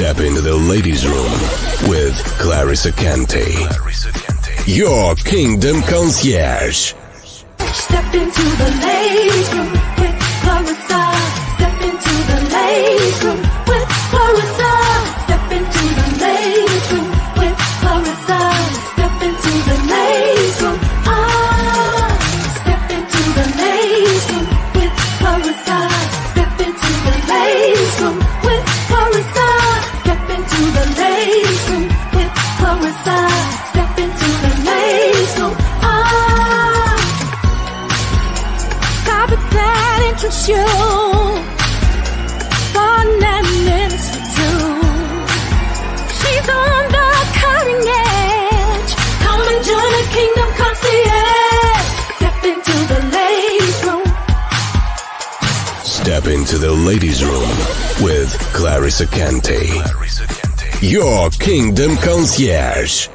Step into the ladies' room with Clarissa Kente, your kingdom concierge. Step into the ladies' room with Clarissa. Step into the ladies' room with Clarissa. Step into the ladies' room with Clarissa. Step into the ladies' room. Step into the ladies' room with Clarissa. Step into the ladies' room with Clarissa. Step into the ladies' room with Clarissa. Step into the ladies' room. Topics that interest you, fun and minister too. She's on the cutting edge. Come and join the Kingdom Concierge. Step into the ladies' room. Step into the ladies' room with Clarissa Kente, your kingdom concierge.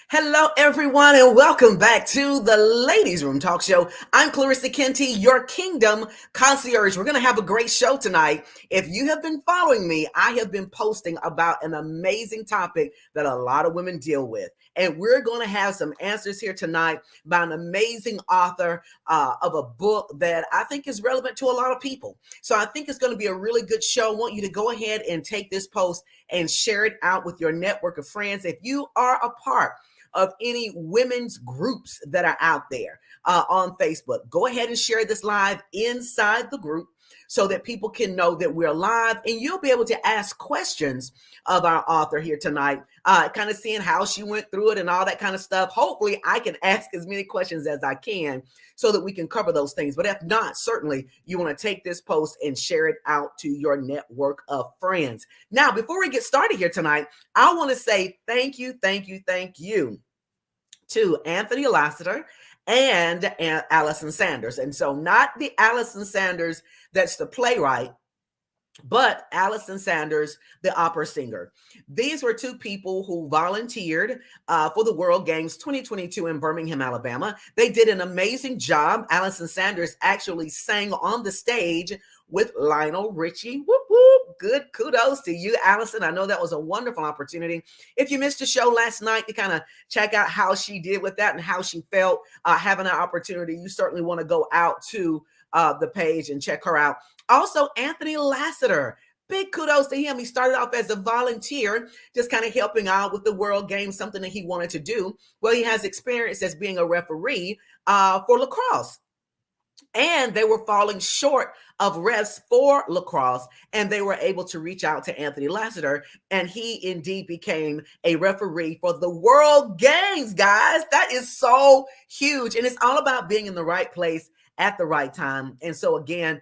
Hello, everyone, and welcome back to the Ladies Room Talk Show. I'm Clarissa Kente, your Kingdom Concierge. We're going to have a great show tonight. If you have been following me, I have been posting about an amazing topic that a lot of women deal with. And we're going to have some answers here tonight by an amazing author of a book that I think is relevant to a lot of people. So I think it's going to be a really good show. I want you to go ahead and take this post and share it out with your network of friends. If you are a part of any women's groups that are out there on Facebook, go ahead and share this live inside the group so that people can know that we're live, and you'll be able to ask questions of our author here tonight, kind of seeing how she went through it and all that kind of stuff. Hopefully I can ask as many questions as I can so that we can cover those things. But if not, certainly you want to take this post and share it out to your network of friends. Now, before we get started here tonight, I want to say thank you to Anthony Lassiter and Allison Sanders. And so not the Allison Sanders that's the playwright, but Allison Sanders, the opera singer. These were two people who volunteered for the World Games 2022 in Birmingham, Alabama. They did an amazing job. Allison Sanders actually sang on the stage with Lionel Richie. Whoop, whoop. Good kudos to you, Allison. I know that was a wonderful opportunity. If you missed the show last night to kind of check out how she did with that and how she felt having an opportunity, you certainly want to go out to the page and check her out. Also, Anthony Lassiter. Big kudos to him. He started off as a volunteer, just kind of helping out with the World Games, something that he wanted to do. Well, he has experience as being a referee for lacrosse. And they were falling short of refs for lacrosse, and they were able to reach out to Anthony Lassiter, and he indeed became a referee for the World Games, guys. That is so huge, and it's all about being in the right place at the right time. And so again,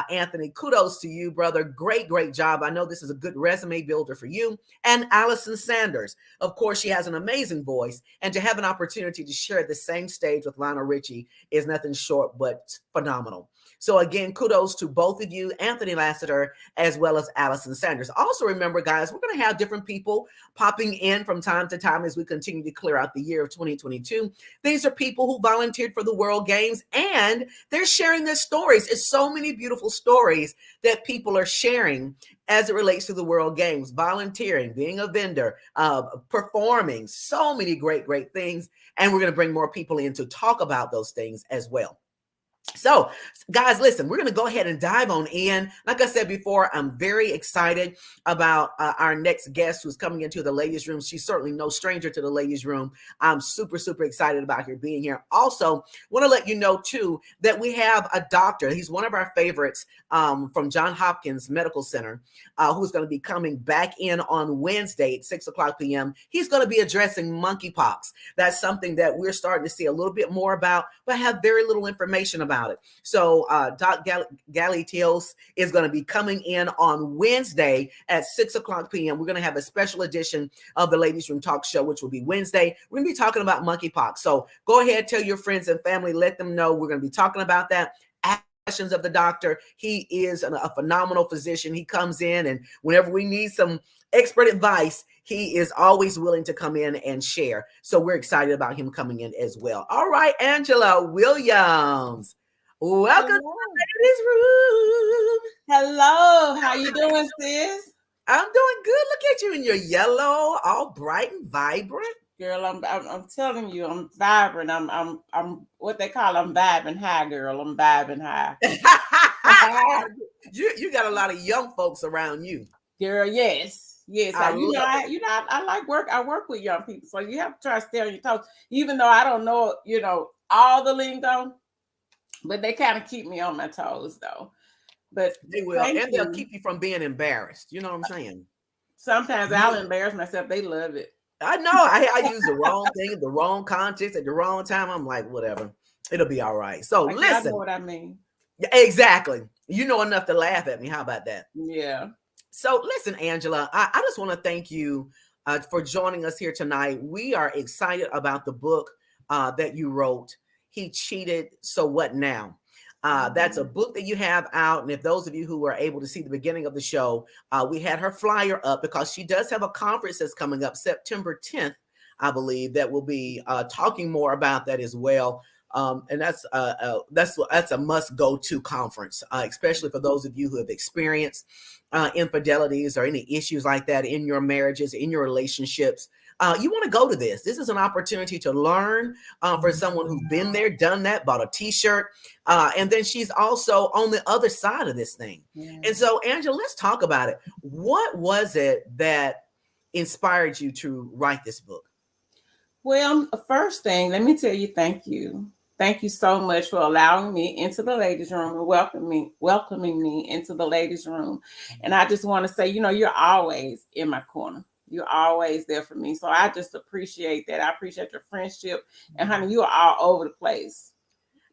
Anthony, kudos to you, brother. Great job. I know this is a good resume builder for you. And Allison Sanders, of course, she has an amazing voice, and to have an opportunity to share the same stage with Lionel Richie is nothing short but phenomenal. So again, kudos to both of you, Anthony Lassiter, as well as Allison Sanders. Also remember, guys, we're going to have different people popping in from time to time as we continue to clear out the year of 2022. These are people who volunteered for the World Games, and they're sharing their stories. It's so many beautiful stories that people are sharing as it relates to the World Games, volunteering, being a vendor, performing, so many great things. And we're going to bring more people in to talk about those things as well. So, guys, listen, we're going to go ahead and dive on in. Like I said before, I'm very excited about our next guest who's coming into the Ladies Room. She's certainly no stranger to the Ladies Room. I'm super excited about her being here. Also, want to let you know, too, that we have a doctor. He's one of our favorites from Johns Hopkins Medical Center, who's going to be coming back in on Wednesday at 6 o'clock p.m. He's going to be addressing monkeypox. That's something that we're starting to see a little bit more about, but have very little information about it. So Doc Galitios is going to be coming in on Wednesday at 6 o'clock p.m. We're going to have a special edition of the Ladies Room Talk Show, which will be Wednesday. We're going to be talking about monkeypox. So go ahead, tell your friends and family, let them know we're going to be talking about that. Ask questions of the doctor. He is a phenomenal physician. He comes in, and whenever we need some expert advice, he is always willing to come in and share. So we're excited about him coming in as well. All right, Angela Williams. Welcome to the Ladies Room. Hello. Love. How you doing, sis? I'm doing good. Look at you in your yellow, all bright and vibrant. Girl, I'm telling you, I'm vibrant. I'm what they call I'm vibing high, girl. I'm vibing high. You got a lot of young folks around you. Girl, yes. I I like work. I work with young people, so you have to try to stay on your toes. Even though I don't know, all the lingo, but they kind of keep me on my toes, though. But They will, and they'll keep you from being embarrassed. You know what I'm saying? Sometimes I'll embarrass myself. They love it. I know. I use the wrong thing, the wrong context at the wrong time. I'm like, whatever, it'll be all right. So Like, listen, I know what I mean. Yeah, exactly. You know enough to laugh at me. How about that? Yeah. So listen, Angela, I just want to thank you for joining us here tonight. We are excited about the book that you wrote. He cheated. So what now? That's a book that you have out. And if those of you who were able to see the beginning of the show, we had her flyer up because she does have a conference that's coming up September 10th, I believe, that will be talking more about that as well. And that's a must go to conference, especially for those of you who have experienced infidelities or any issues like that in your marriages, in your relationships. You want to go to this. This is an opportunity to learn for someone who's been there, done that, bought a t-shirt. And then she's also on the other side of this thing. Yeah. And so, Angela, let's talk about it. What was it that inspired you to write this book? Well, first thing, let me tell you, thank you. Thank you so much for allowing me into the ladies' room and welcoming me into the ladies' room. And I just want to say, you're always in my corner. You're always there for me. So I just appreciate that. I appreciate your friendship. And honey, you are all over the place.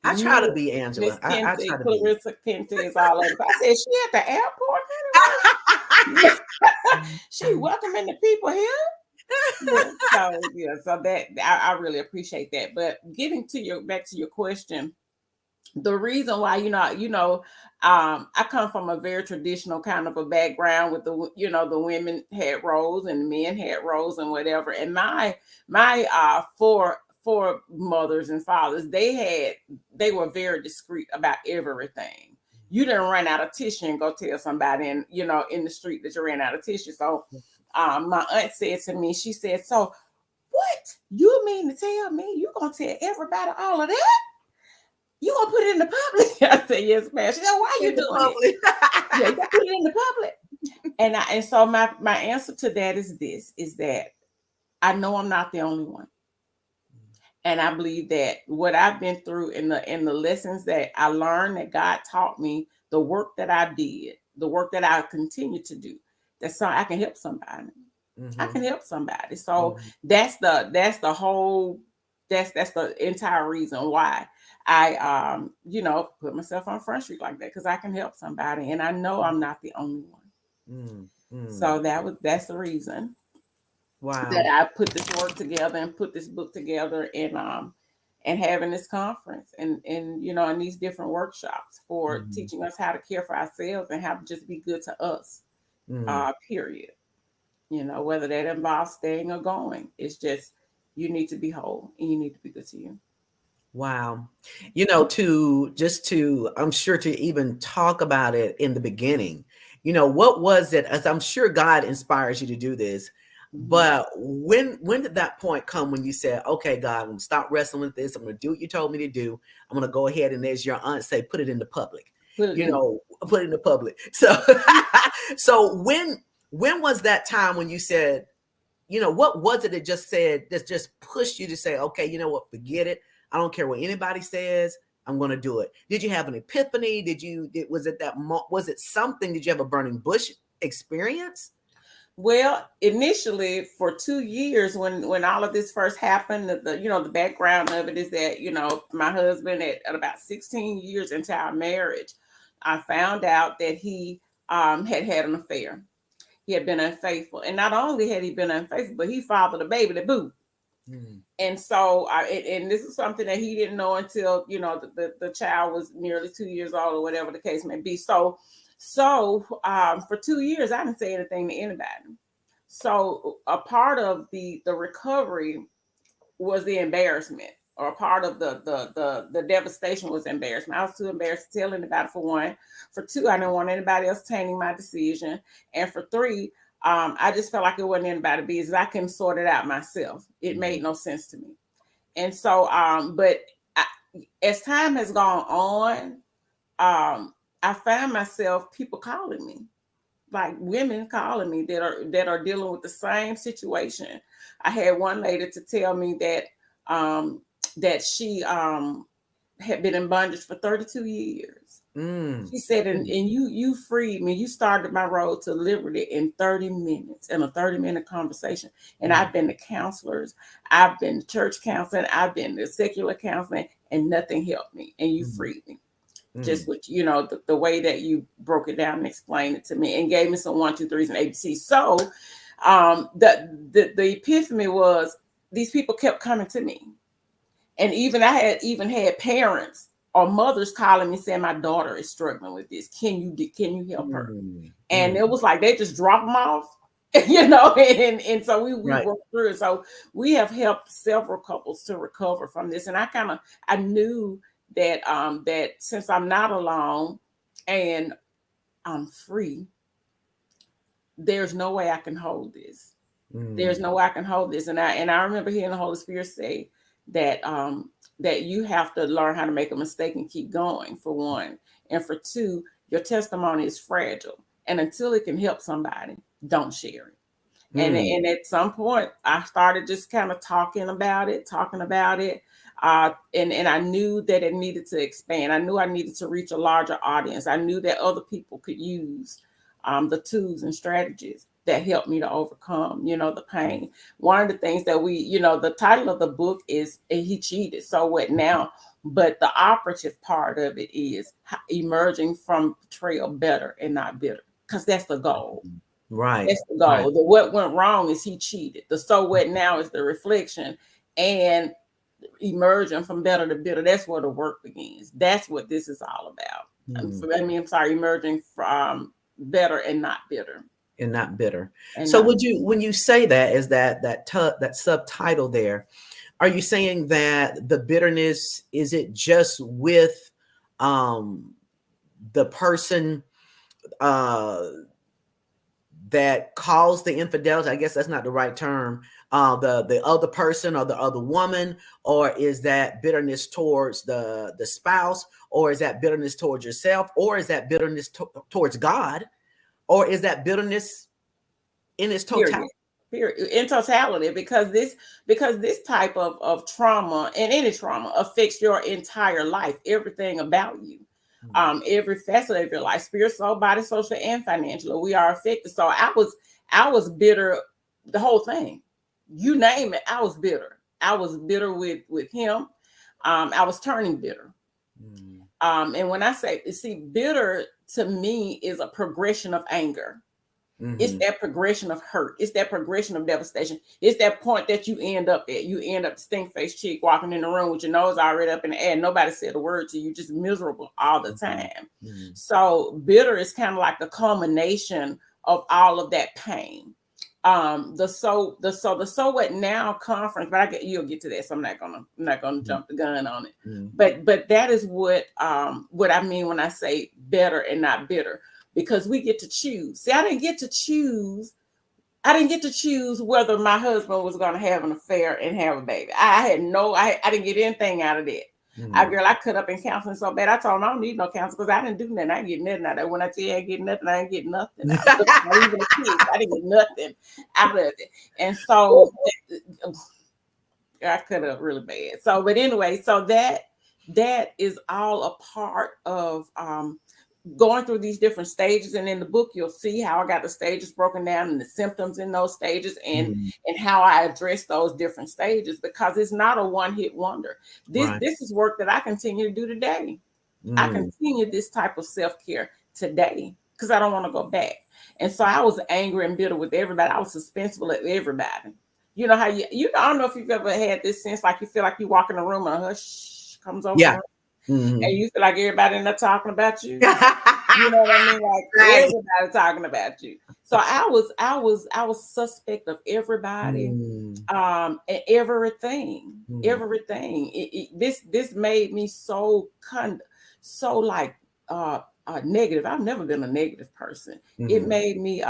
I try to be, Angela. I try to Clarissa Kente is all over. I said, she at the airport? She welcoming the people here? So that I really appreciate that. But getting to back to your question, the reason why I come from a very traditional kind of a background with the women had roles and the men had roles and whatever. And my four mothers and fathers, they were very discreet about everything. You didn't run out of tissue and go tell somebody in the street that you ran out of tissue. So my aunt said to me, she said, so what you mean to tell me you gonna tell everybody all of that? You gonna put it in the public? I said, yes, ma'am. She said, why you doing it? Yeah, you gotta put it in the public. And so my answer to that is that I know I'm not the only one. And I believe that what I've been through in the lessons that I learned, that God taught me, the work that I did, the work that I continue to do, that's so I can help somebody. Mm-hmm. I can help somebody. So that's the entire reason why I put myself on Front Street like that, because I can help somebody, and I know I'm not the only one. So that's the reason. Wow. That I put this work together and put this book together and having this conference and in these different workshops for teaching us how to care for ourselves and how to just be good to us. Period. Whether that involves staying or going, it's just you need to be whole and you need to be good to you. Wow. I'm sure to even talk about it in the beginning, what was it, as I'm sure God inspires you to do this, but when did that point come when you said, okay, God, I'm going to stop wrestling with this. I'm going to do what you told me to do. I'm going to go ahead and, as your aunt say, put it in the public, put it in the public. So when was that time when you said, what was it that just pushed you to say, okay, you know what, forget it. I don't care what anybody says. I'm going to do it. Did you have an epiphany? Was it something? Did you have a burning bush experience? Well, initially for 2 years, when all of this first happened, the background of it is that, my husband at about 16 years into our marriage, I found out that he had an affair. He had been unfaithful. And not only had he been unfaithful, but he fathered a baby to boot. And so, and this is something that he didn't know until, the child was nearly 2 years old or whatever the case may be. So for 2 years, I didn't say anything to anybody. So a part of the recovery was the embarrassment. or a part of the devastation was embarrassment. I was too embarrassed to tell anybody, for one. For two, I didn't want anybody else tainting my decision. And for three, I just felt like it wasn't anybody's business. I couldn't sort it out myself. It made no sense to me. And so, but as time has gone on, I find myself people calling me, like women calling me that are dealing with the same situation. I had one lady to tell me that that she had been in bondage for 32 years. She said, and you freed me. You started my road to liberty in 30 minutes, in a 30-minute conversation. And I've been to counselors, I've been to church counseling, I've been to secular counseling, and nothing helped me. And you freed me. Just with, you know, the way that you broke it down and explained it to me and gave me some 1, 2, 3s and ABC. So the epiphany was these people kept coming to me. And I had had parents or mothers calling me saying, my daughter is struggling with this. Can you help her? And it was like they just dropped them off, you know, and so we worked through it. So we have helped several couples to recover from this. And I knew that that since I'm not alone and I'm free, there's no way I can hold this. There's no way I can hold this. And I remember hearing the Holy Spirit say that that you have to learn how to make a mistake and keep going, for one. And for two, your testimony is fragile. And until it can help somebody, don't share it. And at some point, I started just kind of talking about it. And I knew that it needed to expand. I knew I needed to reach a larger audience. I knew that other people could use the tools and strategies that helped me to overcome, you know, the pain. One of the things that we, you know, the title of the book is He Cheated, So What Now? But the operative part of it is emerging from betrayal better and not bitter, because that's the goal. Right. That's the goal. Right. The what went wrong is he cheated. The so what now is the reflection, and emerging from better to bitter. That's where the work begins. That's what this is all about. Emerging from better and not bitter. And not bitter. And so when you say that, is that subtitle there, are you saying that the bitterness, is it just with the person that caused the infidelity? I guess that's not the right term. The other person or the other woman, or is that bitterness towards the spouse, or is that bitterness towards yourself, or is that bitterness towards God? Or is that bitterness in its totality? Period. In totality, because this type of trauma, and any trauma, affects your entire life, everything about you, every facet of your life, spirit, soul, body, social, and financial. We are affected. So I was bitter, the whole thing. You name it, I was bitter. I was bitter with him. I was turning bitter. And when I say, bitter to me is a progression of anger. It's that progression of hurt. It's that progression of devastation. It's that point that you end up at. You end up stink-faced chick walking in the room with your nose already up in the air. Nobody said a word to you. Just miserable all the time. So bitter is kind of like the culmination of all of that pain. The so what now conference, but you'll get to that. So I'm not gonna jump the gun on it. But that is what I mean when I say better and not bitter, because we get to choose. See, I didn't get to choose whether my husband was going to have an affair and have a baby. I didn't get anything out of that. I cut up in counseling so bad. I told him I don't need no counseling because I didn't do nothing. I didn't get nothing out of that. When I tell you I get nothing, I didn't get nothing out of it. Not even the kids. I didn't get nothing out of it. And so I cut up really bad. So, but anyway, so that is all a part of going through these different stages. And in the book, you'll see how I got the stages broken down and the symptoms in those stages, and how I address those different stages, because it's not a one-hit wonder. This is work that I continue to do today. I continue this type of self-care today because I don't want to go back. And so I was angry and bitter with everybody. I was suspenseful at everybody. You know how I don't know if you've ever had this sense, like you feel like you walk in a room and a hush comes over. Yeah. And you feel like everybody in there talking about you. You know what I mean? Like everybody talking about you. So I was suspect of everybody, and everything. This made me so so like negative. I've never been a negative person. It made me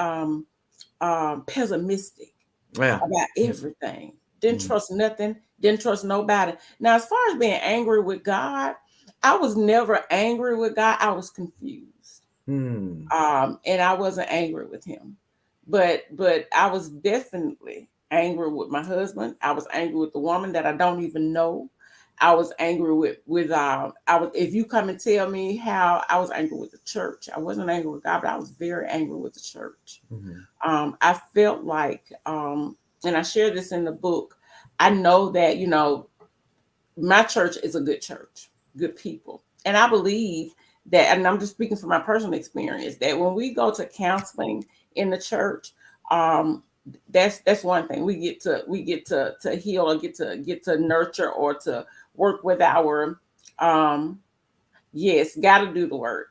pessimistic Yeah. about everything. Didn't trust nothing, didn't trust nobody. Now, as far as being angry with God, I was never angry with God. I was confused. And I wasn't angry with him. But I was definitely angry with my husband. I was angry with the woman that I don't even know. I was angry with I was, if you come and tell me how, I was angry with the church. I wasn't angry with God, but I was very angry with the church. I felt like and I share this in the book. I know that, my church is a good church, good people. And I believe that, and I'm just speaking from my personal experience, that when we go to counseling in the church, that's one thing. We get to heal, or get to nurture, or to work with our yes, gotta do the work.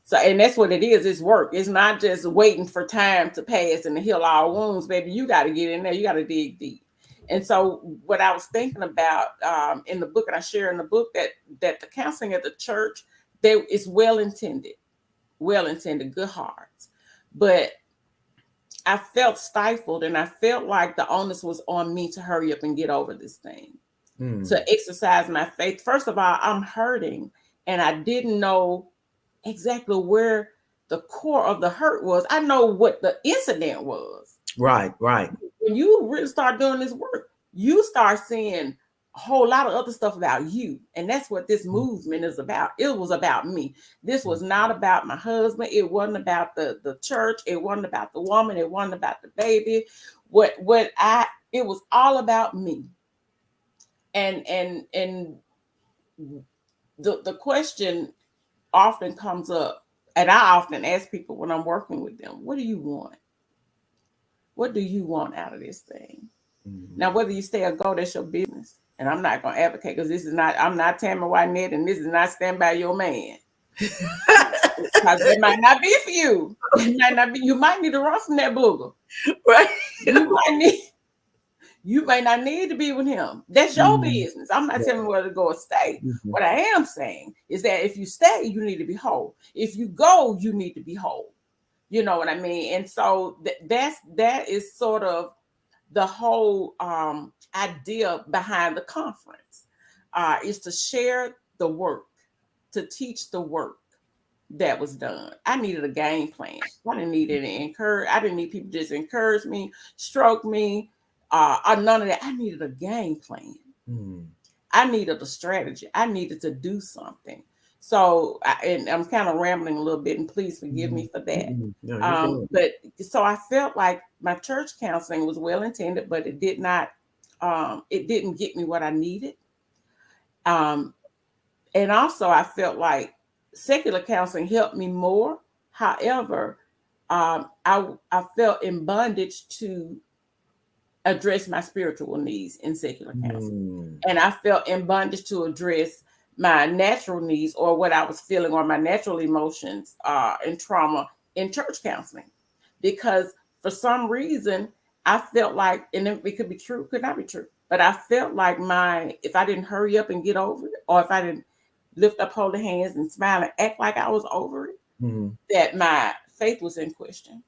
So, and that's what it is. It's work. It's not just waiting for time to pass and to heal our wounds, baby. You got to get in there. You got to dig deep. And so, what I was thinking about in the book, and I share in the book, that the counseling at the church, is well intended, good hearts, but I felt stifled, and I felt like the onus was on me to hurry up and get over this thing, to exercise my faith. First of all, I'm hurting, and I didn't know exactly where the core of the hurt was. I know what the incident was. Right. When you really start doing this work, you start seeing a whole lot of other stuff about you. And that's what this movement is about. It was about me. This was not about my husband. It wasn't about the church. It wasn't about the woman. It wasn't about the baby. It was all about me. And the question often comes up, and I often ask people when I'm working with them, what do you want? What do you want out of this thing? Now, whether you stay or go, that's your business. And I'm not going to advocate, because I'm not Tammy Wynette, and this is not Stand By Your Man. Because it might not be for you. It might not be. You might need to run from that booger. Right. You may not need to be with him. That's your business. I'm not telling you where to go or stay. What I am saying is that if you stay, you need to be whole. If you go, you need to be whole. You know what I mean? And so that is sort of the whole idea behind the conference, is to share the work, to teach the work that was done. I needed a game plan. I didn't need any encourage. I didn't need people to just encourage me, stroke me, or none of that. I needed a game plan. I needed a strategy. I needed to do something. So, and I'm kind of rambling a little bit, and please forgive me for that. No, but so I felt like my church counseling was well intended, but it did not. It didn't get me what I needed. And also, I felt like secular counseling helped me more. However, I felt in bondage to address my spiritual needs in secular counseling. And I felt in bondage to address my natural needs, or what I was feeling, or my natural emotions and trauma in church counseling. Because for some reason, I felt like, and it could be true, could not be true, but I felt like if I didn't hurry up and get over it, or if I didn't lift up holy hands and smile and act like I was over it, that my faith was in question,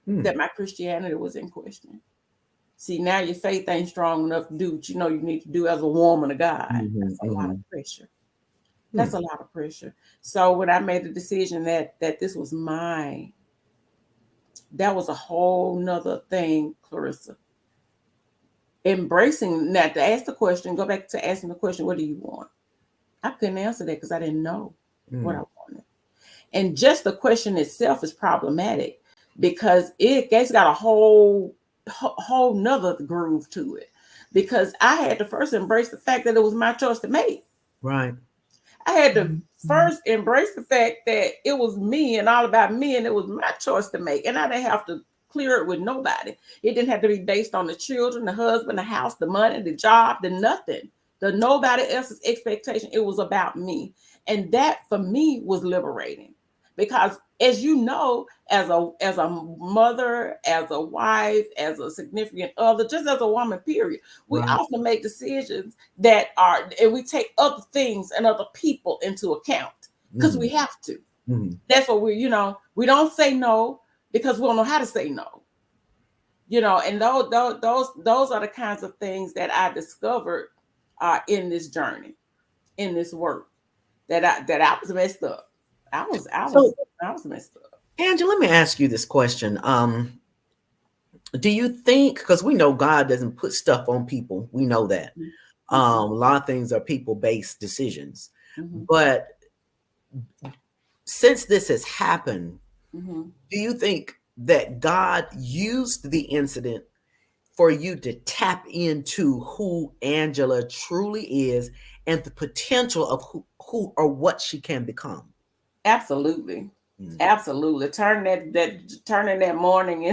that my Christianity was in question. See, now your faith ain't strong enough to do what you know you need to do as a woman of God. That's a lot of pressure. That's a lot of pressure. So when I made the decision that this was mine, that was a whole nother thing, Clarissa. Embracing that, to ask the question, go back to asking the question, what do you want? I couldn't answer that because I didn't know what I wanted. And just the question itself is problematic, because it's got a whole nother groove to it, because I had to first embrace the fact that it was my choice to make. Right. I had to first embrace the fact that it was me and all about me, and it was my choice to make. And I didn't have to clear it with nobody. It didn't have to be based on the children, the husband, the house, the money, the job, the nothing, the nobody else's expectation. It was about me. And that for me was liberating, because as you know, as a mother, as a wife, as a significant other, just as a woman, period, we Right. often make decisions that are, and we take other things and other people into account because we have to. That's what we don't say no because we don't know how to say no. And those are the kinds of things that I discovered in this journey, in this work, that I was messed up. I was So, messed up. Angela, let me ask you this question. Do you think, because we know God doesn't put stuff on people, we know that. A lot of things are people-based decisions. But since this has happened, do you think that God used the incident for you to tap into who Angela truly is and the potential of who or what she can become? Absolutely. Absolutely. Turning that mourning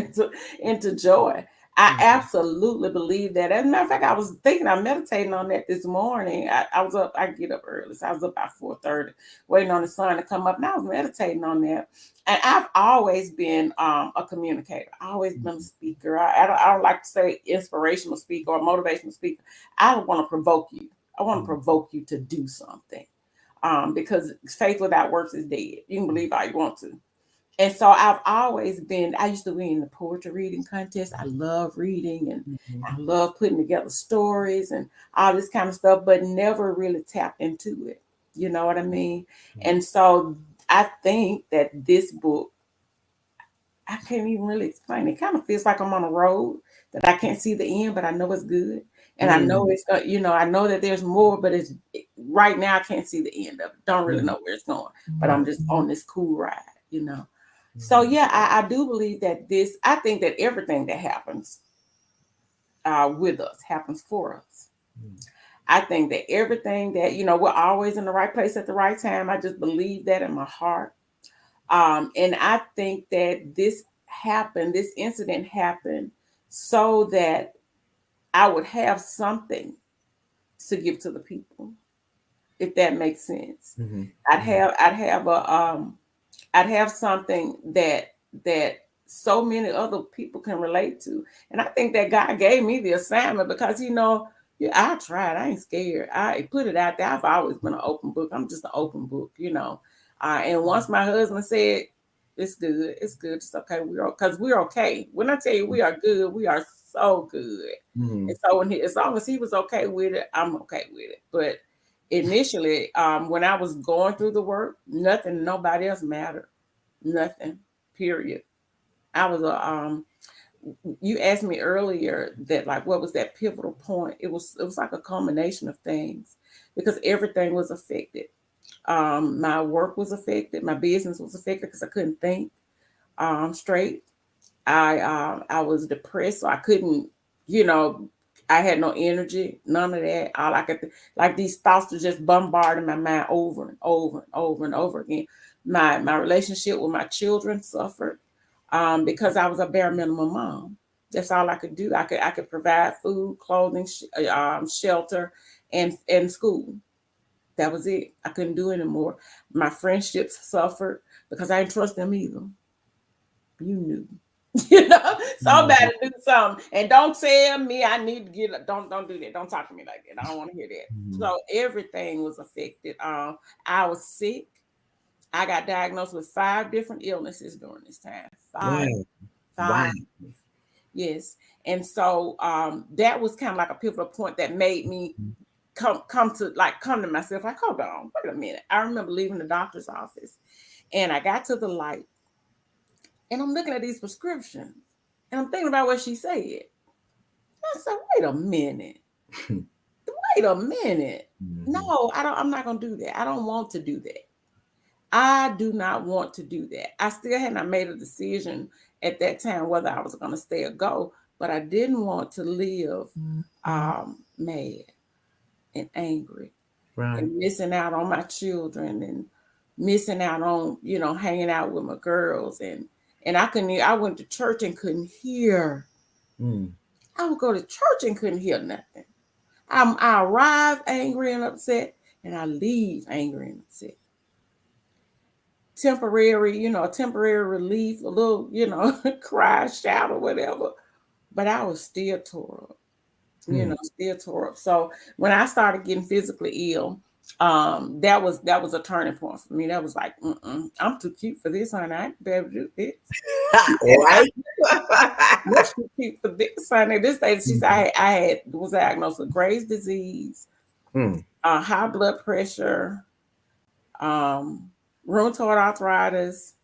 into joy. I absolutely believe that. As a matter of fact, I was thinking, I'm meditating on that this morning. I was up, I get up early. So I was up by 4:30, waiting on the sun to come up. And I was meditating on that. And I've always been a communicator. I've always been a speaker. I don't like to say inspirational speaker or motivational speaker. I want to provoke you. I want to provoke you to do something. Because faith without works is dead. You can believe all you want to. And so I used to win the poetry reading contest. I love reading and I love putting together stories and all this kind of stuff, but never really tapped into it. You know what I mean? And so I think that this book, I can't even really explain. It kind of feels like I'm on a road that I can't see the end, but I know it's good. And I know it's, I know that there's more, but right now I can't see the end of it. Don't really know where it's going, but I'm just on this cool ride. So yeah, I do believe that I think that everything that happens with us happens for us. I think that everything that, we're always in the right place at the right time. I just believe that in my heart. And I think that this incident happened so that I would have something to give to the people, if that makes sense. I'd have something that so many other people can relate to. And I think that God gave me the assignment because, I tried. I ain't scared. I put it out there. I've always been an open book. I'm just an open book, and once my husband said, it's good, it's okay, we're okay. When I tell you we are good, we are so good. And so as long as he was okay with it, I'm okay with it. But initially, when I was going through the work, nobody else mattered. Nothing, period. I was you asked me earlier that, like, what was that pivotal point? It was like a combination of things because everything was affected. My work was affected. My business was affected because I couldn't think straight. I was depressed, so I couldn't, I had no energy, none of that. All I could, like, these thoughts were just bombarding my mind over and over and over and over again. My relationship with my children suffered because I was a bare minimum mom. That's all I could do. I could provide food, clothing, shelter, and school. That was it. I couldn't do anymore. My friendships suffered because I didn't trust them either. You knew. Somebody do something. And don't tell me I need to get don't do that. Don't talk to me like that. I don't want to hear that. So everything was affected. I was sick. I got diagnosed with 5 different illnesses during this time. Five. Wow. Yes. And so that was kind of like a pivotal point that made me come to myself, like, hold on, wait a minute. I remember leaving the doctor's office and I got to the light and I'm looking at these prescriptions and I'm thinking about what she said. I said, wait a minute. No, I'm not going to do that. I don't want to do that. I do not want to do that. I still had not made a decision at that time whether I was going to stay or go, but I didn't want to live mad and angry and missing out on my children and missing out on, hanging out with my girls. And I went to church and couldn't hear. I would go to church and couldn't hear nothing. I arrive angry and upset and I leave angry and upset. temporary, temporary relief, a little, cry, shout, or whatever. But I was still tore up, still tore up. So when I started getting physically ill, that was a turning point for me. That was like, I'm too cute for this, honey. I ain't be able to do this. Right. You're too cute for this, honey. This day, she said I was diagnosed with Graves' disease, high blood pressure, rheumatoid arthritis,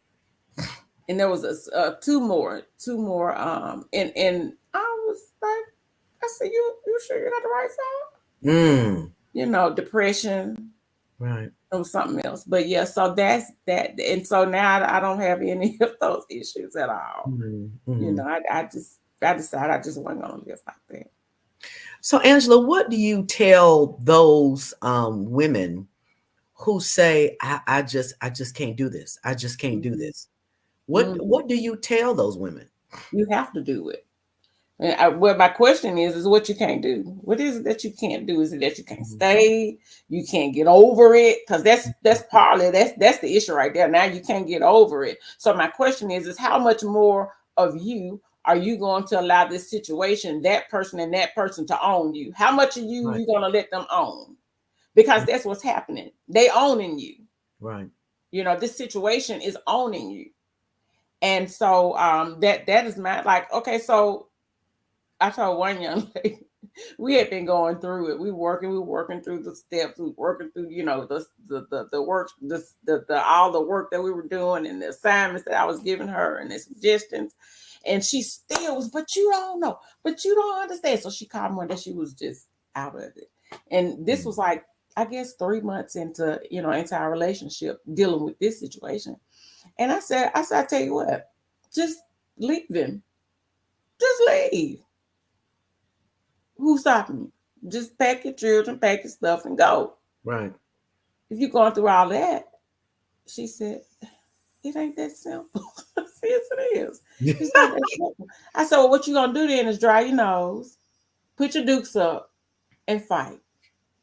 and there was two more. And I was like, I said, you sure you got the right side? Depression. Right. It was something else. But yeah, so that's that. And so now I don't have any of those issues at all. I decided I just wasn't gonna live like that. So Angela, what do you tell those women who say, I just can't do this. I just can't do this. What do you tell those women? You have to do it. And well, my question is what you can't do. What is it that you can't do? Is it that you can't stay? You can't get over it? Because that's partly that's the issue right there. Now you can't get over it. So my question is how much more of you are you going to allow this situation, that person and that person to own you? How much of you you going to let them own? Because that's what's happening. They owning you. Right. This situation is owning you. And so that is my okay, so I told one young lady, we had been going through it. We were working through the steps. We were working through, the work, the all the work that we were doing and the assignments that I was giving her and the suggestions. And she still was, but you don't know, but you don't understand. So she called me one day. She was just out of it. And this was like, I guess 3 months into our relationship dealing with this situation. And I said, I tell you what, just leave him. Just leave. Who's stopping you? Just pack your children, pack your stuff, and go. Right. If you're going through all that, she said, it ain't that simple. Yes, it is. It's not that simple. I said, well, what you gonna do then is dry your nose, put your dukes up, and fight.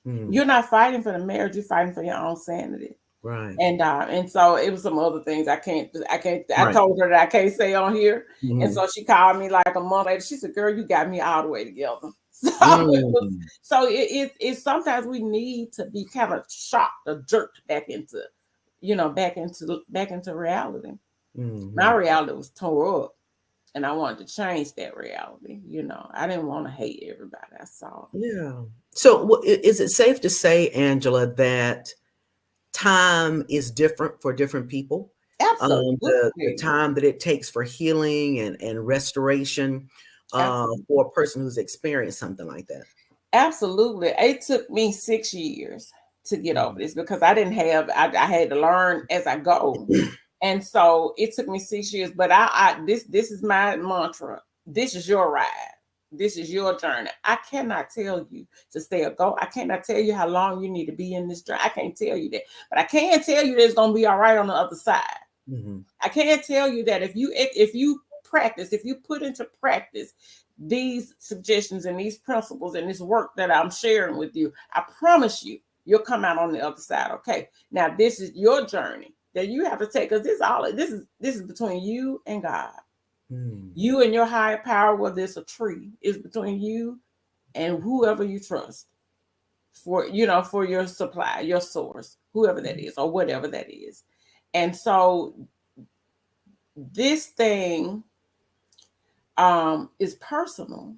You're not fighting for the marriage, you're fighting for your own sanity. Right. And so it was some other things I told her that I can't say on here. And so she called me like a month later. She said, girl, you got me all the way together. So it's sometimes we need to be kind of shocked or jerked back into reality. My reality was tore up and I wanted to change that reality. I didn't want to hate everybody I saw. Yeah. So is it safe to say, Angela, that time is different for different people? Absolutely. The time that it takes for healing and restoration for a person who's experienced something like that. Absolutely. It took me 6 years to get over this because I didn't have, I had to learn as I go. And so it took me 6 years, but this is my mantra. This is your ride. This is your journey. I cannot tell you to stay or go. I cannot tell you how long you need to be in this journey. I can't tell you that, but I can tell you that it's going to be all right on the other side. I can't tell you that if you practice, if you put into practice these suggestions and these principles and this work that I'm sharing with you, I promise you, you'll come out on the other side. Okay. Now this is your journey that you have to take, because this is between you and God. You and your higher power, whether it's a tree, is between you and whoever you trust for your supply, your source, whoever that is, or whatever that is. And so this thing is personal.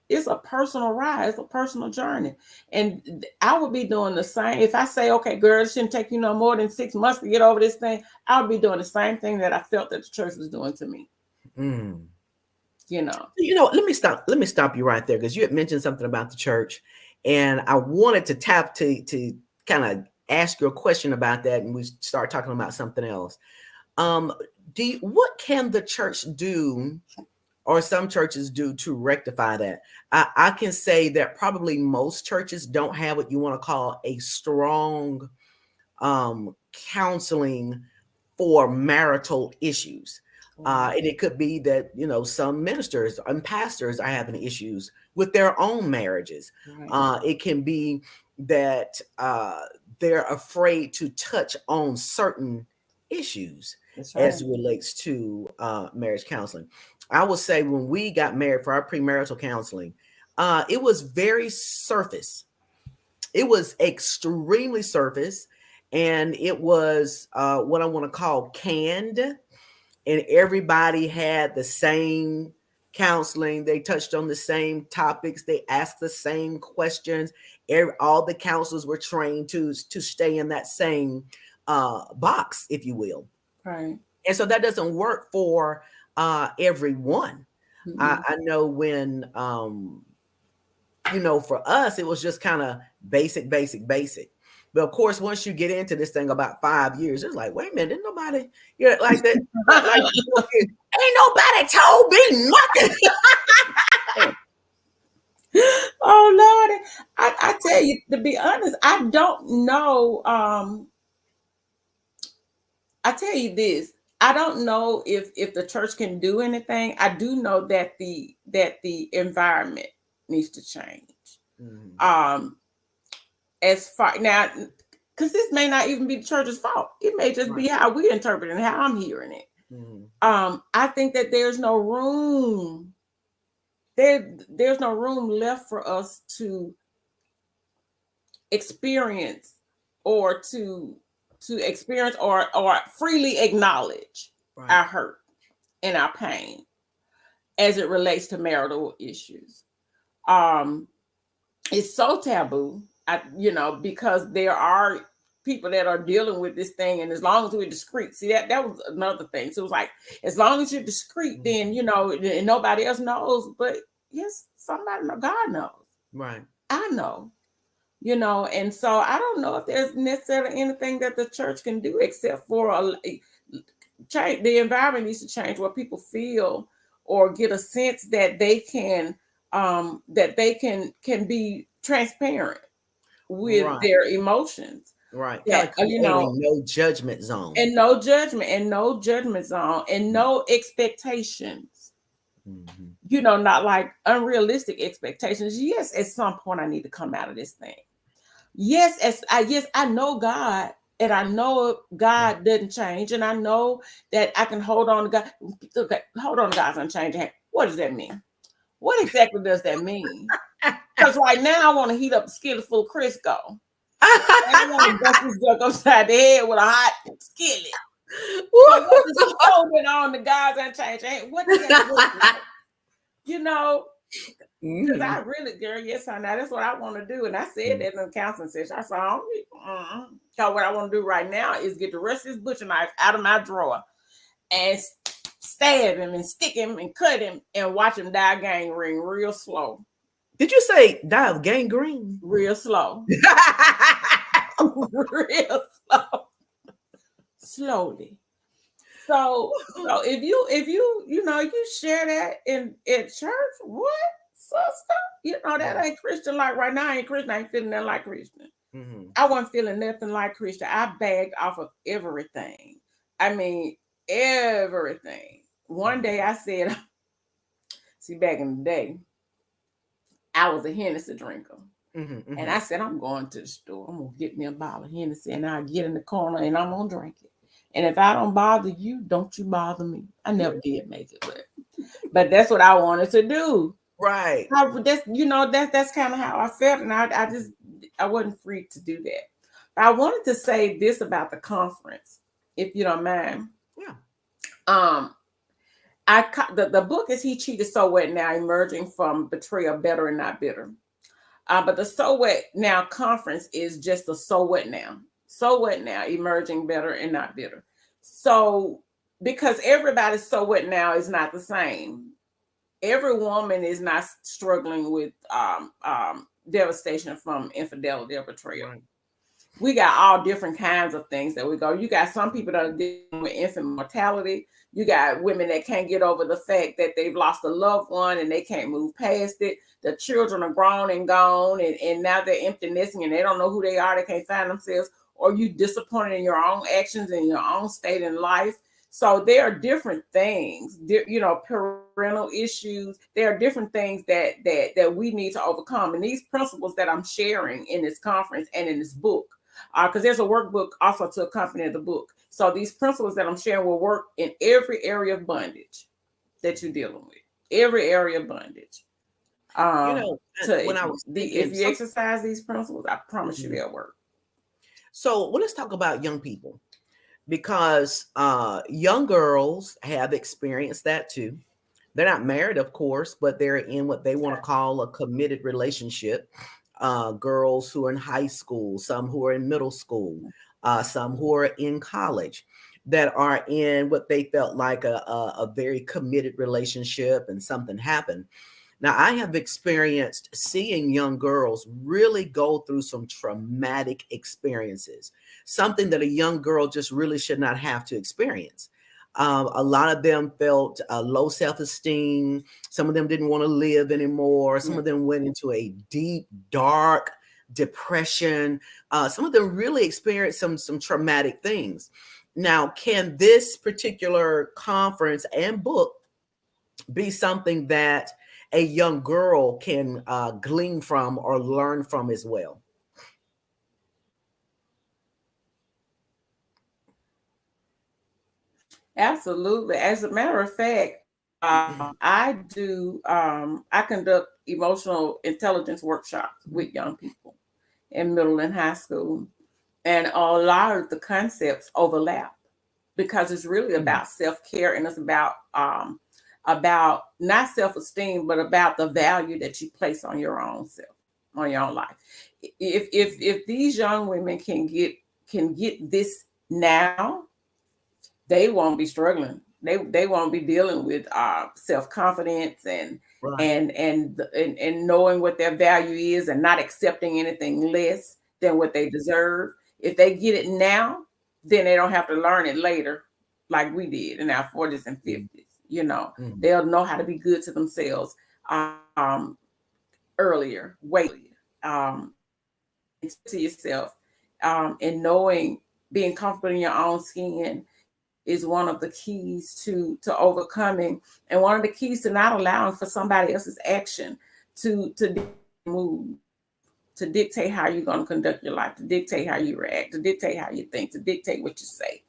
It's a personal ride. It's a personal journey. And I would be doing the same. If I say, okay, girl, it shouldn't take you no more than 6 months to get over this thing, I would be doing the same thing that I felt that the church was doing to me. Let me stop you right there, because you had mentioned something about the church, and I wanted to tap to kind of ask you a question about that, and we start talking about something else. What can the church do, or some churches do, to rectify that? I can say that probably most churches don't have what you want to call a strong counseling for marital issues. And it could be that, some ministers and pastors are having issues with their own marriages. Right. It can be that they're afraid to touch on certain issues That's as right. it relates to marriage counseling. I will say when we got married for our premarital counseling, it was very surface. It was extremely surface, and it was what I want to call canned, and everybody had the same counseling. They touched on the same topics. They asked the same questions. All the counselors were trained to stay in that same box, if you will. Right. And so that doesn't work for everyone. Mm-mm. I know when for us, it was just kind of basic, basic, basic. But of course, once you get into this thing about 5 years, it's like, wait a minute, didn't nobody, like that, like ain't nobody told me nothing. Oh Lord, I tell you, to be honest, I don't know. I tell you this, I don't know if the church can do anything. I do know that the environment needs to change. Mhm. Um, as far now, because this may not even be the church's fault. It may just Right. be how we interpret it and how I'm hearing it. Mhm. I think that there's no room. There's no room left for us to experience or to experience or freely acknowledge Right. our hurt and our pain as it relates to marital issues. Um, it's so taboo, because there are people that are dealing with this thing, and as long as we're discreet, see that was another thing. So it was like, as long as you're discreet, then and nobody else knows. But yes, somebody know, God knows. Right. I know. And so I don't know if there's necessarily anything that the church can do except for change. The environment needs to change where people feel or get a sense that they can be transparent with Right. their emotions. Right. Kind That of creating no judgment zone. and no judgment zone, and no expectations. Mhm. Not like unrealistic expectations. Yes, at some point I need to come out of this thing. Yes, I know God, and I know God doesn't change, and I know that I can hold on to God. Okay, hold on to God's unchanging hand. What does that mean? What exactly does that mean? Because right now I want to heat up a skillet full of Crisco. And I want to bust this junk upside the head with a hot skillet. So what does holding on to God's unchanging hand? What does that look like? Because I really, girl, yes, I know that's what I want to do. And I said that in the counseling session. I said, so what I want to do right now is get the rest of this butcher knife out of my drawer and stab him and stick him and cut him and watch him die gangrene real slow. Did you say die of gangrene? Real slow. Real slow. Slowly. So if you share that in church, what, sister? That ain't Christian. Like right now, I ain't Christian. I ain't feeling that like Christian. Mm-hmm. I wasn't feeling nothing like Christian. I bagged off of everything. I mean, everything. One day I said, see, back in the day, I was a Hennessy drinker. Mm-hmm. And I said, I'm going to the store. I'm going to get me a bottle of Hennessy, and I'll get in the corner and I'm going to drink it. And if I don't bother you, don't you bother me. I never did make it, but that's what I wanted to do. Right. That's kind of how I felt. And I wasn't free to do that. But I wanted to say this about the conference, if you don't mind. Yeah. The book is He Cheated So What Now, Emerging from Betrayal Better and Not Bitter. But the So What Now conference is just the So What Now. So what now? Emerging better and not bitter. So because everybody's so what now is not the same. Every woman is not struggling with devastation from infidelity or betrayal. Right. We got all different kinds of things that we go. You got some people that are dealing with infant mortality. You got women that can't get over the fact that they've lost a loved one and they can't move past it. The children are grown and gone, and now they're empty nesting and they don't know who they are. They can't find themselves. Or you disappointed in your own actions and your own state in life. So there are different things, parental issues. There are different things that we need to overcome. And these principles that I'm sharing in this conference and in this book, because there's a workbook also to accompany the book. So these principles that I'm sharing will work in every area of bondage that you're dealing with, every area of bondage. When I was If thinking, you exercise these principles, I promise you they'll work. so let's talk about young people, because young girls have experienced that too. They're not married, of course, but they're in what they want to call a committed relationship. Girls who are in high school, some who are in middle school, some who are in college, that are in what they felt like a very committed relationship, and something happened. Now, I have experienced seeing young girls really go through some traumatic experiences, something that a young girl just really should not have to experience. A lot of them felt low self-esteem. Some of them didn't want to live anymore. Some of them went into a deep, dark depression. Some of them really experienced some traumatic things. Now, can this particular conference and book be something that a young girl can glean from or learn from as well? Absolutely. As a matter of fact, I conduct emotional intelligence workshops with young people in middle and high school. And a lot of the concepts overlap because it's really about self-care, and it's about not self-esteem, but about the value that you place on your own self, on your own life. If these young women can get this now, they won't be struggling. They won't be dealing with self-confidence and Right. and knowing what their value is and not accepting anything less than what they deserve. If they get it now, then they don't have to learn it later like we did in our 40s and 50s. They'll know how to be good to themselves earlier, way to yourself, and knowing, being comfortable in your own skin is one of the keys to overcoming, and one of the keys to not allowing for somebody else's action to move, to dictate how you're going to conduct your life, to dictate how you react, to dictate how you think, to dictate what you say,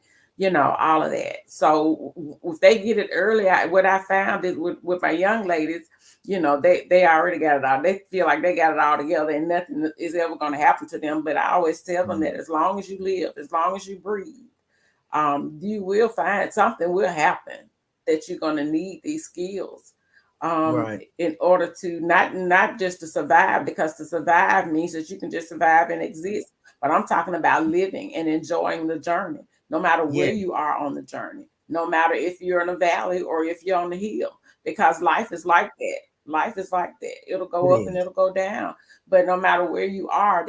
all of that. So if they get it early, what I found is with my young ladies, they already got it all. They feel like they got it all together and nothing is ever going to happen to them. But I always tell them that as long as you live, as long as you breathe, you will find something will happen that you're going to need these skills in order to not just to survive, because to survive means that you can just survive and exist. But I'm talking about living and enjoying the journey, no matter where you are on the journey, no matter if you're in a valley or if you're on the hill, because life is like that. Life is like that. It'll go up and it'll go down. But no matter where you are,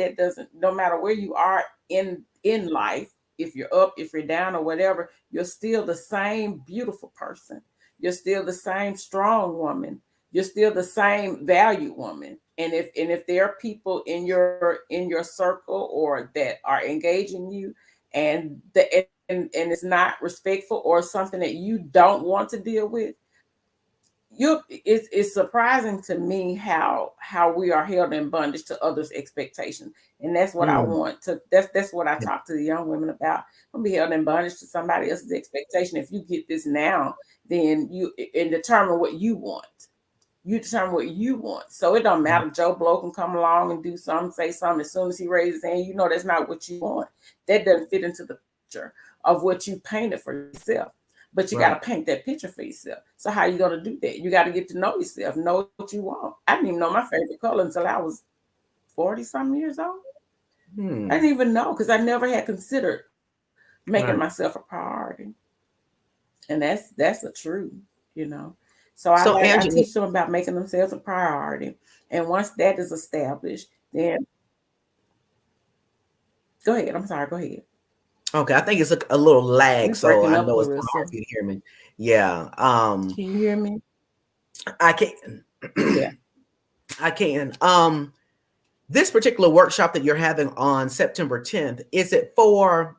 no matter where you are in life, if you're up, if you're down or whatever, you're still the same beautiful person. You're still the same strong woman. You're still the same valued woman. And if there are people in your circle or that are engaging you and it's not respectful or something that you don't want to deal with, it's surprising to me how we are held in bondage to others' expectations. And that's what I want to, that's what I talk to the young women about. Don't be held in bondage to somebody else's expectation. If you get this now, then you determine what you want. You determine what you want. So it don't matter. Joe Blow can come along and do something, say something. As soon as he raises his hand, that's not what you want. That doesn't fit into the picture of what you painted for yourself. But you got to paint that picture for yourself. So how are you going to do that? You got to get to know yourself, know what you want. I didn't even know my favorite color until I was 40-something years old. I didn't even know, because I never had considered making myself a priority. And that's the truth, So I teach them about making themselves a priority. And once that is established, then go ahead. I'm sorry. Go ahead. Okay, I think it's a little lag, so I know it's Larissa. hard for you to hear me. Yeah. Can you hear me? I can. Yeah. I can. This particular workshop that you're having on September 10th, is it for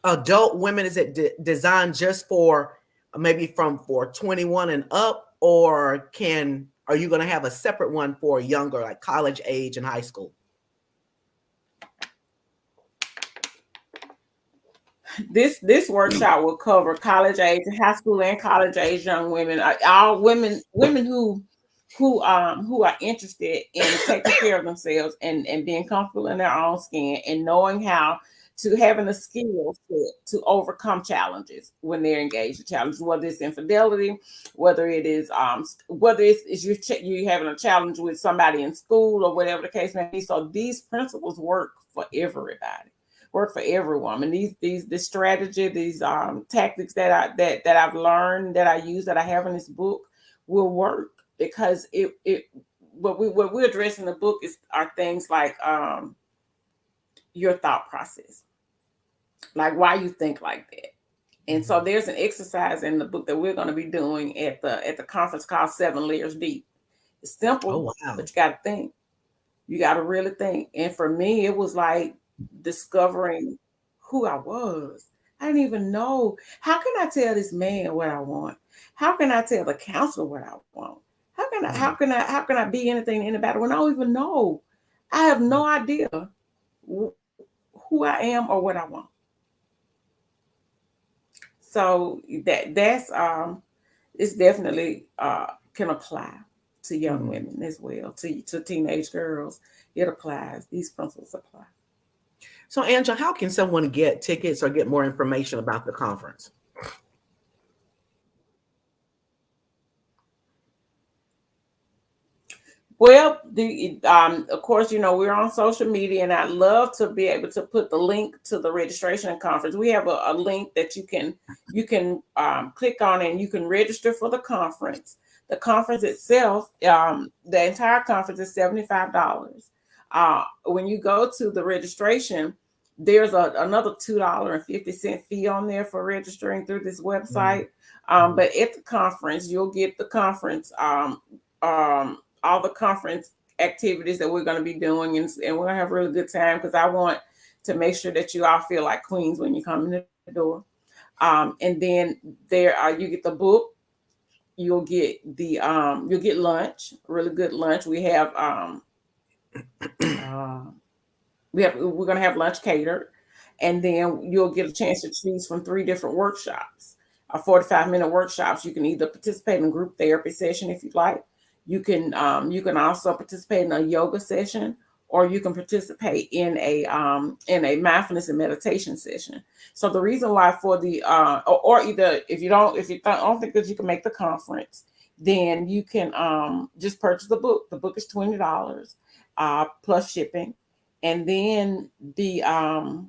adult women? Is it designed just for maybe for 21 and up, or are you going to have a separate one for younger, like college age and high school? This workshop will cover college age, high school and college age young women, all women who are interested in taking care of themselves and being comfortable in their own skin and knowing how to having a skill set to overcome challenges when they're engaged in challenges, whether it's infidelity, whether it is whether it's you having a challenge with somebody in school or whatever the case may be. So these principles work for everybody, work for everyone. And this strategy, these tactics that I've learned, that I use, that I have in this book will work, because what we address in the book are things like your thought process, like why you think like that. And so there's an exercise in the book that we're going to be doing at the conference called 7 Layers Deep. It's simple, but you got to think. You got to really think. And for me, it was like discovering who I was. I didn't even know. How can I tell this man what I want? How can I tell the counselor what I want? How can I be anything to anybody when I don't even know? I have no idea who I am or what I want. So that's it's definitely can apply to young women as well, to teenage girls. It applies. These principles apply. So, Angela, how can someone get tickets or get more information about the conference? Well, of course, we're on social media, and I'd love to be able to put the link to the registration and conference. We have a link that you can click on, and you can register for the conference. The conference itself, the entire conference is $75. When you go to the registration, there's another $2.50 fee on there for registering through this website. But at the conference, you'll get the conference, all the conference activities that we're going to be doing, and we're going to have a really good time, because I want to make sure that you all feel like queens when you come in the door. And then there you get the book. You'll get you'll get lunch, really good lunch. We're going to have lunch catered, and then you'll get a chance to choose from 3 different workshops, 45-minute workshops. You can either participate in a group therapy session if you'd like. You can also participate in a yoga session, or you can participate in a mindfulness and meditation session. So the reason why for the or either if you don't think that you can make the conference, then you can just purchase the book. The book is $20 plus shipping, and then and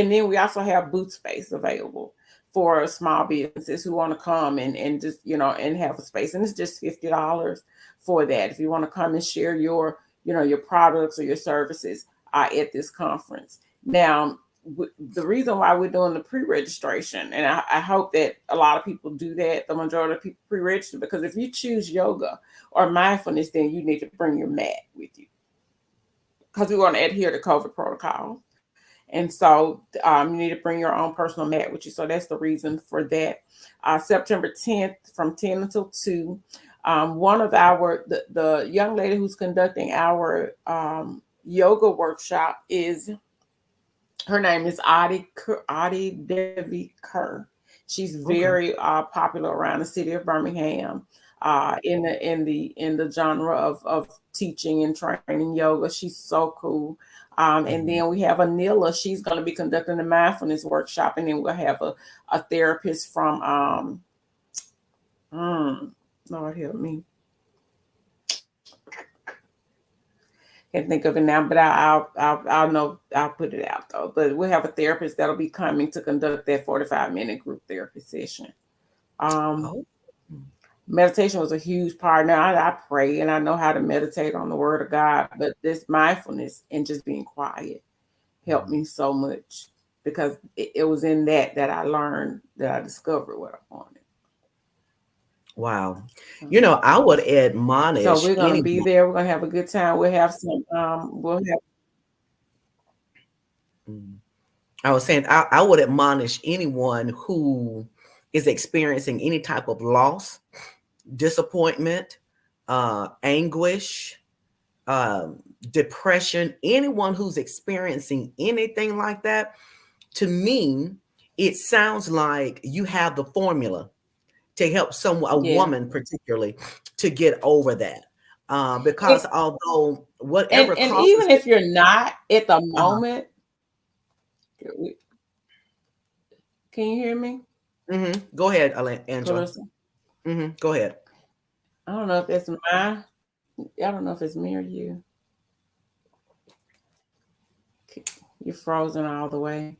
then we also have booth space available for small businesses who want to come and just, and have a space. And it's just $50 for that. If you want to come and share your products or your services at this conference. Now, the reason why we're doing the pre-registration, and I hope that a lot of people do that, the majority of people pre-register, because if you choose yoga or mindfulness, then you need to bring your mat with you, because we want to adhere to COVID protocol. And so you need to bring your own personal mat with you. So that's the reason for that. September 10th from 10 until 2. One of the young lady who's conducting our yoga workshop her name is Adi Devi Kerr. She's very popular around the city of Birmingham in the genre of teaching and training yoga. She's so cool. And then we have Anila. She's going to be conducting the mindfulness workshop, and then we'll have a therapist from Lord help me. Can't think of it now, but I'll know. I'll put it out though. But we'll have a therapist that'll be coming to conduct that 45-minute group therapy session. Meditation was a huge part. Now I pray and I know how to meditate on the Word of God, but this mindfulness and just being quiet helped me so much, because it was in that I learned, that I discovered what I wanted. Wow. I would admonish. So we're going to be there. We're going to have a good time. We'll have some, I was saying, I would admonish anyone who is experiencing any type of loss, disappointment, anguish, depression, anyone who's experiencing anything like that, to me, it sounds like you have the formula to help someone, a Yeah. woman particularly, to get over that. Because And, although and whatever and causes even it, if you're not at the uh-huh. moment, can you hear me, Go ahead, Angela. Clarissa? Go ahead. I don't know if it's my. I don't know if it's me or you. You're frozen all the way.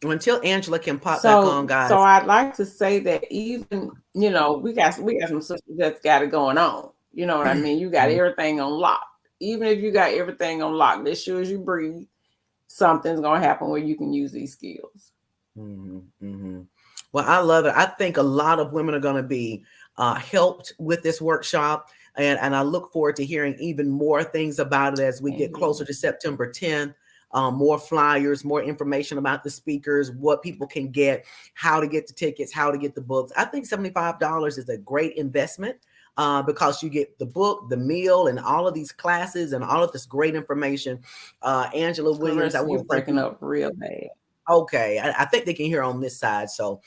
Until Angela can pop back on, So guys. I'd like to say that even we got some sisters that's got it going on. You know what I mean? You got everything on lock. Even if you got everything on lock, as sure as you breathe, something's gonna happen where you can use these skills. Well, I love it. I think a lot of women are going to be helped with this workshop. And I look forward to hearing even more things about it as we get closer to September 10th. More flyers, more information about the speakers, what people can get, how to get the tickets, how to get the books. I think $75 is a great investment because you get the book, the meal, and all of these classes and all of this great information. Angela Williams, I want You're to thank breaking you. up real bad. Okay, I think they can hear on this side. So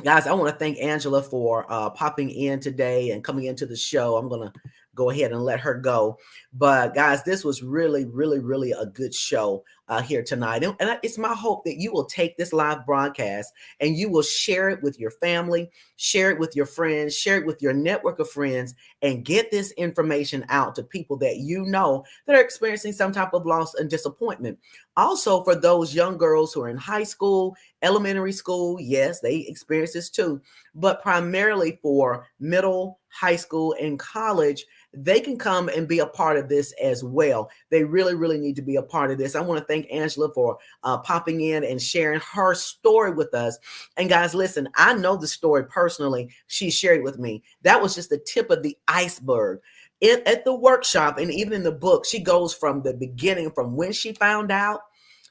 guys, I want to thank Angela for popping in today and coming into the show. I'm going to go ahead and let her go. But guys, this was really, really, really a good show here tonight. And it's my hope that you will take this live broadcast and you will share it with your family, share it with your friends, share it with your network of friends, and get this information out to people that you know that are experiencing some type of loss and disappointment. Also, for those young girls who are in high school, elementary school, yes, they experience this too, but primarily for middle, high school, and college, they can come and be a part of this as well. They really, really need to be a part of this. I want to thank Angela for popping in and sharing her story with us. And guys, listen, I know the story personally. She shared it with me. That was just the tip of the iceberg. At the workshop and even in the book, she goes from the beginning, from when she found out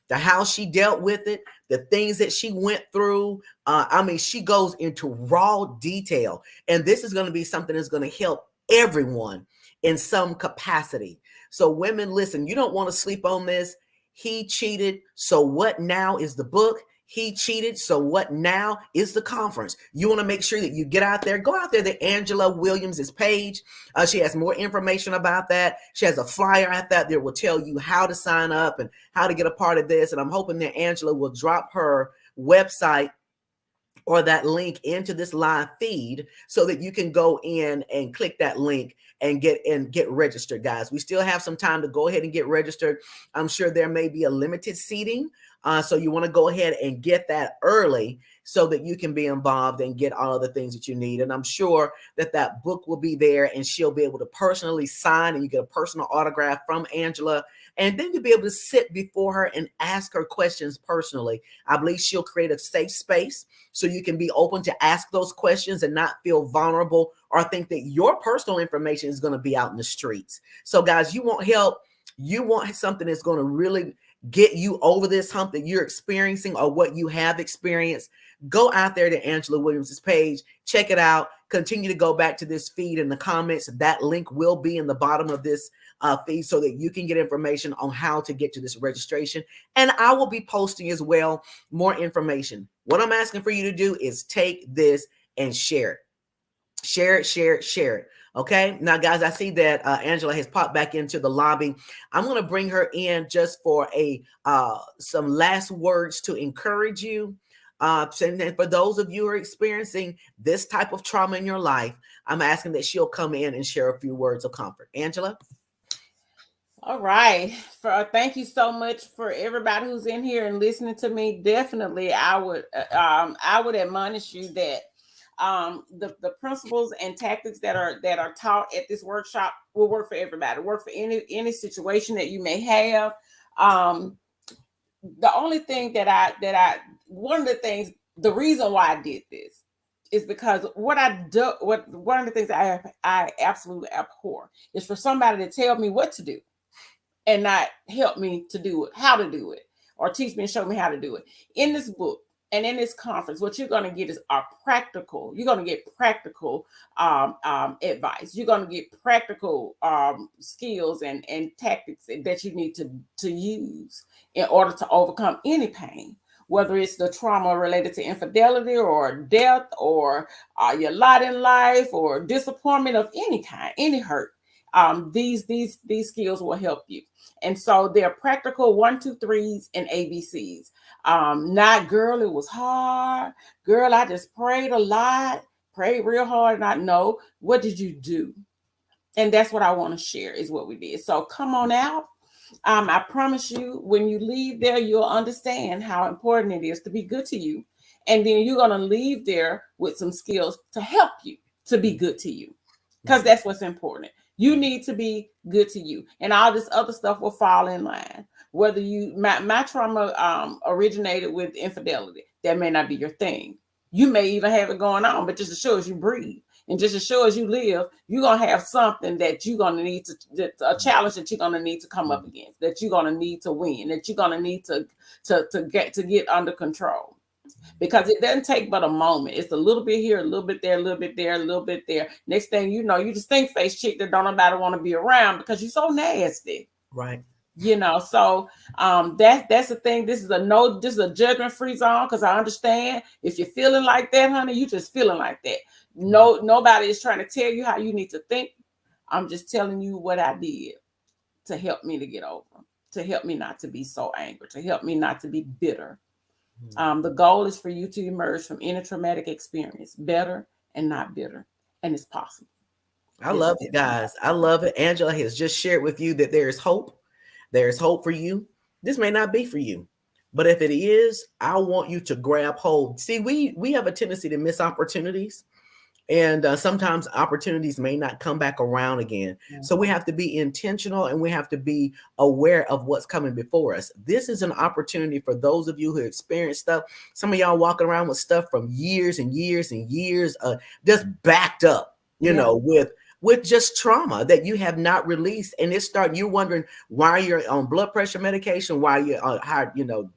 to how she dealt with it, the things that she went through. I mean, she goes into raw detail. And this is going to be something that's going to help everyone in some capacity. So women, listen, you don't want to sleep on this. He cheated. So what now is the book? He cheated. So what now is the conference? You want to make sure that you get out there, go out there to Angela Williams's page. She has more information about that. She has a flyer out there that will tell you how to sign up and how to get a part of this. And I'm hoping that Angela will drop her website or that link into this live feed so that you can go in and click that link and get registered, guys. We still have some time to go ahead and get registered. I'm sure there may be a limited seating. So you want to go ahead and get that early so that you can be involved and get all of the things that you need. And I'm sure that that book will be there and she'll be able to personally sign and you get a personal autograph from Angela. And then you'll be able to sit before her and ask her questions personally. I believe she'll create a safe space so you can be open to ask those questions and not feel vulnerable or think that your personal information is going to be out in the streets. So guys, you want help. You want something that's going to really get you over this hump that you're experiencing or what you have experienced. Go out there to Angela Williams's page, check it out. Continue to go back to this feed in the comments. That link will be in the bottom of this feed so that you can get information on how to get to this registration. And I will be posting as well more information. What I'm asking for you to do is take this and share it. Share it, share it, share it. Okay. Now, guys, I see that Angela has popped back into the lobby. I'm going to bring her in just for some last words to encourage you. And for those of you who are experiencing this type of trauma in your life, I'm asking that she'll come in and share a few words of comfort. Angela? All right. Thank you so much for everybody who's in here and listening to me. Definitely, I would admonish you that the principles and tactics that are taught at this workshop will work for everybody. Work for any situation that you may have. The only thing one of the things, the reason why I did this is because one of the things I absolutely abhor is for somebody to tell me what to do and not help me to do it, how to do it, or teach me and show me how to do it. In this book, And in this conference, what you're going to get is you're going to get practical advice. You're going to get practical skills and tactics that you need to use in order to overcome any pain, whether it's the trauma related to infidelity or death or your lot in life or disappointment of any kind, any hurt. These skills will help you. And so they're practical 1, 2, 3s and ABCs. Not girl, it was hard. Girl, I just prayed a lot, prayed real hard. Not know, what did you do? And that's what I want to share is what we did. So come on out. I promise you, when you leave there, you'll understand how important it is to be good to you. And then you're going to leave there with some skills to help you to be good to you, because that's what's important. You need to be good to you, and all this other stuff will fall in line. Whether my trauma originated with infidelity, that may not be your thing. You may even have it going on, but just as sure as you breathe and just as sure as you live, you're gonna have something that you're gonna need a challenge that you're gonna need to come up against, that you're gonna need to win, that you're gonna need to get under control. Because it doesn't take but a moment. It's a little bit here, a little bit there, a little bit there, a little bit there. Next thing you know, you just stink face chick that don't nobody want to be around because you're so nasty. Right. So that's the thing. This is a judgment-free zone, because I understand if you're feeling like that, honey, you just feeling like that. Nobody is trying to tell you how you need to think. I'm just telling you what I did to help me to get over, to help me not to be so angry, to help me not to be bitter. The goal is for you to emerge from any traumatic experience better and not bitter, and it's possible. I love it, guys. I love it. Angela has just shared with you that there is hope. There is hope for you. This may not be for you, but if it is, I want you to grab hold. See, we have a tendency to miss opportunities. And sometimes opportunities may not come back around again. Mm-hmm. So we have to be intentional, and we have to be aware of what's coming before us. This is an opportunity for those of you who experienced stuff. Some of y'all walking around with stuff from years and years and years, just backed up, with just trauma that you have not released. And you're wondering why you're on blood pressure medication, why you're on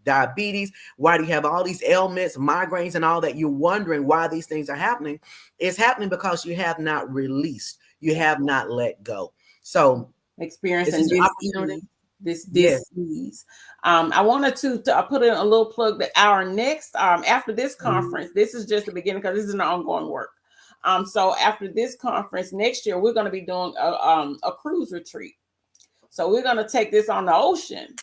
diabetes, why do you have all these ailments, migraines and all that. You're wondering why these things are happening. It's happening because you have not released. You have not let go. So experiencing this disease. I wanted to put in a little plug that our next, after this conference, this is just the beginning because this is an ongoing work. So after this conference next year, we're going to be doing a cruise retreat. So we're going to take this on the ocean,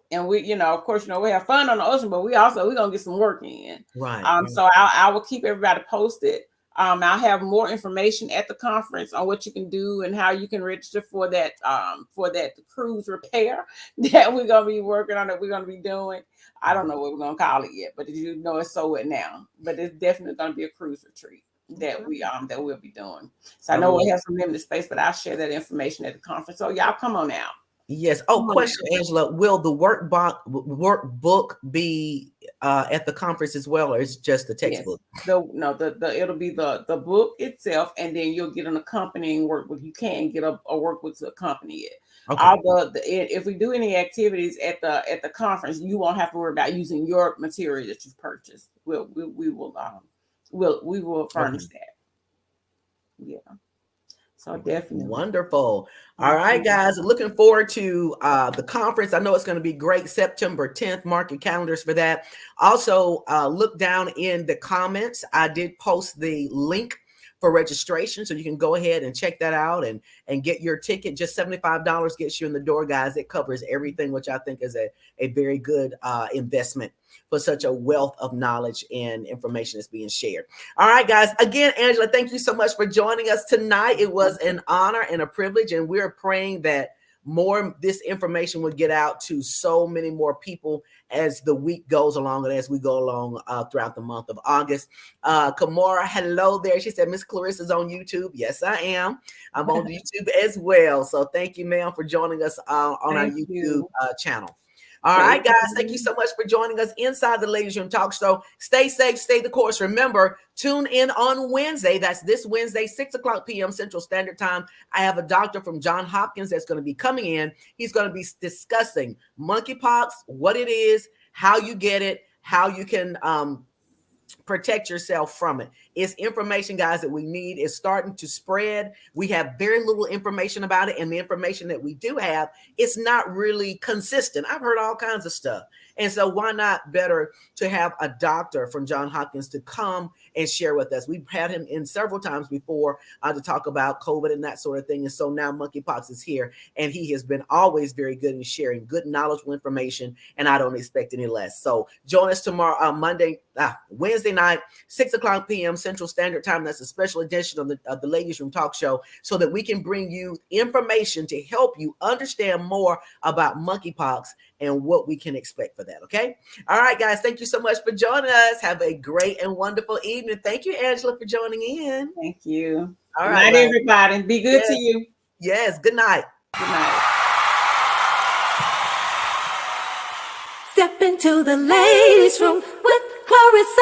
and we, of course, we have fun on the ocean, but we're going to get some work in. Right. So I will keep everybody posted. I'll have more information at the conference on what you can do and how you can register for that cruise repair that we're going to be working on, that we're going to be doing. I don't know what we're going to call it yet, but it's so it now. But it's definitely going to be a cruise retreat that we'll be doing. So I know we have some limited space, but I'll share that information at the conference. So y'all come on out. Yes. Oh, question, Angela. Will the workbook be at the conference as well, or is it just the textbook? Yes. It'll be the book itself, and then you'll get an accompanying workbook. You can get a workbook to accompany it. Okay. If we do any activities at the conference, you won't have to worry about using your material that you've purchased. We will furnish that. Yeah. So definitely. Wonderful. All right, guys. Looking forward to the conference. I know it's going to be great. September 10th. Mark your calendars for that. Also, look down in the comments. I did post the link for registration, so you can go ahead and check that out and get your ticket. Just $75 gets you in the door, guys. It covers everything, which I think is a very good investment for such a wealth of knowledge and information that's being shared. All right, guys. Again, Angela, thank you so much for joining us tonight. It was an honor and a privilege, and we're praying that more this information will get out to so many more people as the week goes along and as we go along throughout the month of August. Kamora, hello there. She said, Miss Clarissa's on YouTube. Yes, I am. I'm on YouTube as well. So thank you, ma'am, for joining us on our YouTube channel. All right, guys. Thank you so much for joining us inside the Ladiez Room Talk Show. Stay safe, stay the course. Remember, tune in on Wednesday. That's this Wednesday, 6:00 p.m. Central Standard Time. I have a doctor from Johns Hopkins that's going to be coming in. He's going to be discussing monkeypox, what it is, how you get it, how you can protect yourself from it. It's information, guys, that we need. It's starting to spread. We have very little information about it, and the information that we do have, it's not really consistent. I've heard all kinds of stuff. And so why not better to have a doctor from Johns Hopkins to come and share with us? We've had him in several times before to talk about COVID and that sort of thing. And so now monkeypox is here, and he has been always very good in sharing good, knowledgeable information, and I don't expect any less. So join us tomorrow, Wednesday night, 6:00 p.m. Central Standard Time. That's a special edition of the Ladiez Room Talk Show, so that we can bring you information to help you understand more about monkeypox and what we can expect for that. Okay. All right, guys. Thank you so much for joining us. Have a great and wonderful evening. Thank you, Angela, for joining in. Thank you. All Good right, night, everybody. Be good to you. Yes. Good night. Good night. Step into the ladies' room with Clarissa.